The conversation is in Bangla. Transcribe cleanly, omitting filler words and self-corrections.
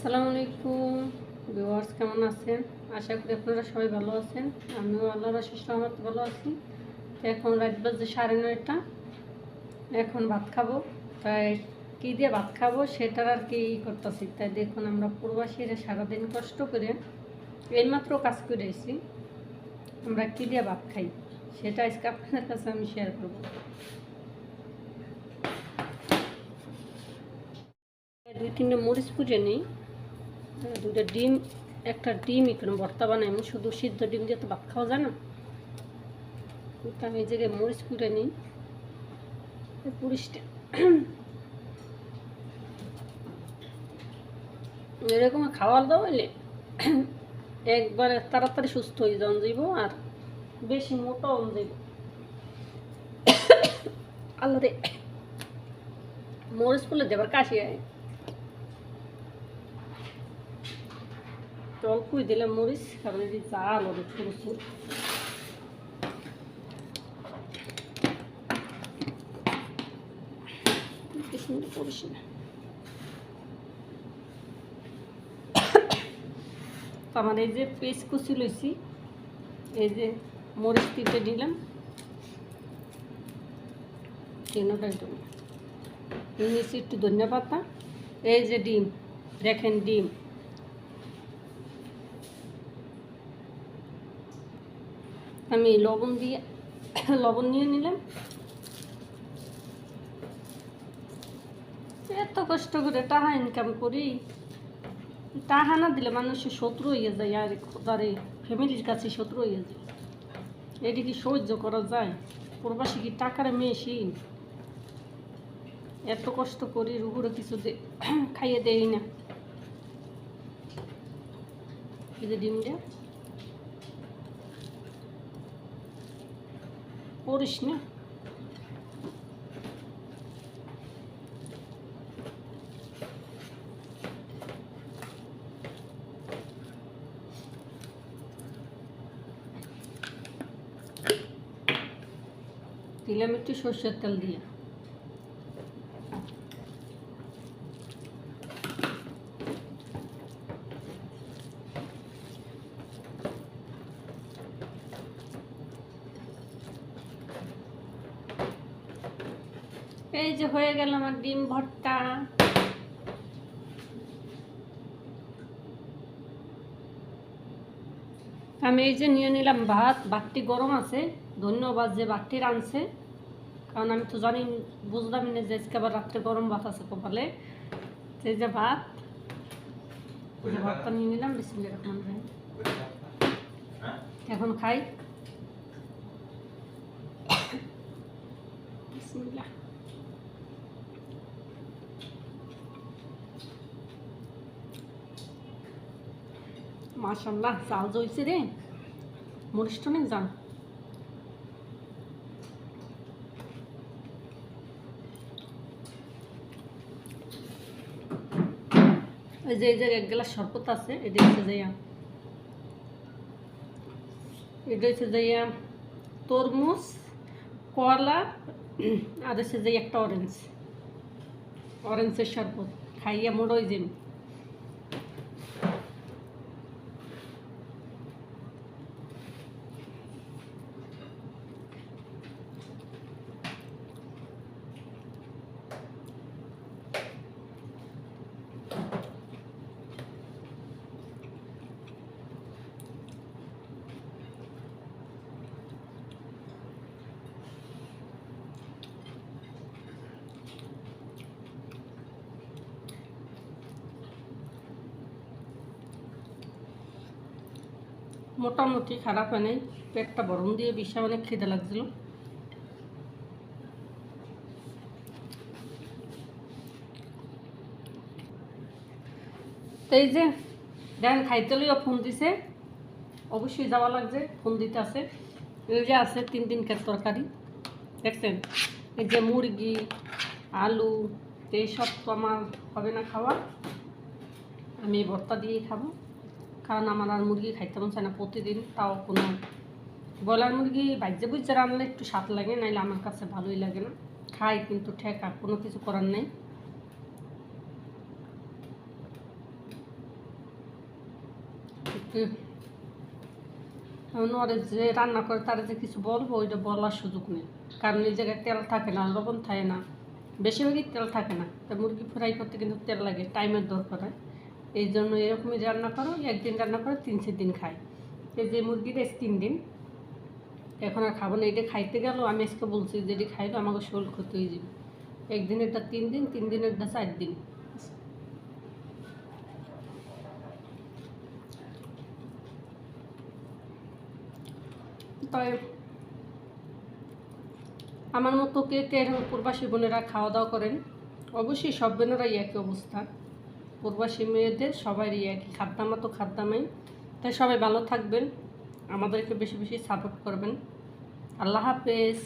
আসসালামু আলাইকুম ভিউয়ার্স, কেমন আছেন? আশা করি আপনারা সবাই ভালো আছেন। আমিও আল্লাহর অশেষ রহমতে ভালো আছি। তো এখন রাত বাজে 9:30। এখন ভাত খাবো। তাই কী দিয়ে ভাত খাবো সেটার আর কি করতেছি। তাই দেখুন, আমরা প্রবাসীরা সারাদিন কষ্ট করে এইমাত্র কাজ করে এসেছি, আমরা কী দিয়ে ভাত খাই সেটা আজকে আপনাদের কাছে আমি শেয়ার করবো। 2-3টে মরিচ পুড়ে নিই, 2টা ডিম, একটা ডিম এখানে ভর্তা বানাই। আমি শুধু সিদ্ধ ডিম দিয়ে তো ভাত খাওয়া যায় না। আমি এই জায়গায় মরিচ পুড়ে নিই, পুরিশটা এরকম খাওয়া দাওয়া হইলে একবারে তাড়াতাড়ি সুস্থ হয়ে যাওয়া যাইব, আর বেশি মোটাও যাইব। আল্লাহ রে, মরিচ পুলে দেবার কাশি আয়, অল্পই দিলাম মরিচ, কারণ এই জাল অনেক প্রচুর। করিস না। আমার এই যে পেস্ট কুচি লইছি, এই যে মরিচ তিনটে দিলাম, তিনটাই দেবো। নিয়েছি একটু ধনিয়া পাতা, এই যে ডিম, দেখেন ডিম, আমি লবণ দিয়ে লবণ নিয়ে নিলাম। এত কষ্ট করে টাকা ইনকাম করি, টাকা না দিলে মানুষের শত্রু হয়ে যায়, আর তার ফ্যামিলির কাছে শত্রু হয়ে যায়। এটি কি সহ্য করা যায়? প্রবাসী কি টাকার মেশিন? এত কষ্ট করি, রুগুড়ো কিছু খাইয়ে দেই না। এই যে ডিমটা করিস না। দিলাম একটু সর্ষের তেল দিয়ে। এই যে হয়ে গেল আমার ডিম ভর্তা। আমি এই যে নিয়ে নিলাম ভাত, ভাতটি গরম আছে। ধন্যবাদ যে ভাতটি রাঁধছে, কারণ আমি তো জানি, বুঝলাম না যে আজকে আবার রাত্রে গরম ভাত আছে কপালে। সেই যে ভাত, ভাতটা নিয়ে নিলাম। বিসমিল্লাহির রহমানির রহিম। এখন খাই। বিসমিল্লাহ। মাশাআল্লাহ, চাল জইছে রে, মরিচটা অনেক জান। এই যে এই জায়গায় 1 গ্লাস শরবত আছে, এটা হচ্ছে যাইয়া তরমুজ, কলা, আর হচ্ছে যে একটা অরেঞ্জের শরবত খাইয়া মোড়ই দিন। মোটামুটি খারাপ হয় নাই, পেটটা গরম দিয়ে বিশাল অনেক খিদে লাগছিল। তো এই যে দেখেন, খাইতে লইয়া ফোন দিছে, অবশ্যই যাওয়া লাগছে, ফোন দিতে আছে। এই যে আছে 3 খেত তরকারি, দেখছেন? এই যে মুরগি, আলু, এইসব তো আমার হবে না খাওয়া। আমি ভর্তা দিয়েই খাবো, কারণ আমার আর মুরগি খাইতে মন চায় না প্রতিদিন। তাও কোনো ব্রয়লার মুরগি বাজ্যে বুঝছে রান্নালে একটু স্বাদ লাগে, নাইলে আমার কাছে ভালোই লাগে না। খাই কিন্তু ঠেকা, কোনো কিছু করার নেই। এখন ওরা যে রান্না করে তারা যে কিছু বলবো ওইটা বলার সুযোগ নেই, কারণ এই জায়গায় তেল থাকে না, লবণ থাকে না, বেশিরভাগই তেল থাকে না। তা মুরগি ফ্রাই করতে কিন্তু তেল লাগে, টাইমের দরকার হয়। এই জন্য এরকমই রান্না করো, একদিন রান্না করো 3-4 দিন খাই। এই যে মুরগিটা 3 দিন, এখন আর খাবো না। এটা খাইতে গেল আমি আজকে বলছি যে এটি খাইলে আমাকে শরীর ক্ষতি হয়ে যাবে। একদিনেরটা 3 দিন, 3 দিনেরটা 4 দিন। তাই আমার মতো কে কে এরকম প্রবাসী বোনেরা খাওয়া দাওয়া করেন? অবশ্যই সব বোনেরাই একই অবস্থা, প্রবাসী মেয়েদের সবারই একই খাদ্যামা তো খাদ্যামাই। তাই সবাই ভালো থাকবেন, আমাদেরকে বেশি বেশি সাপোর্ট করবেন। আল্লাহ হাফেজ।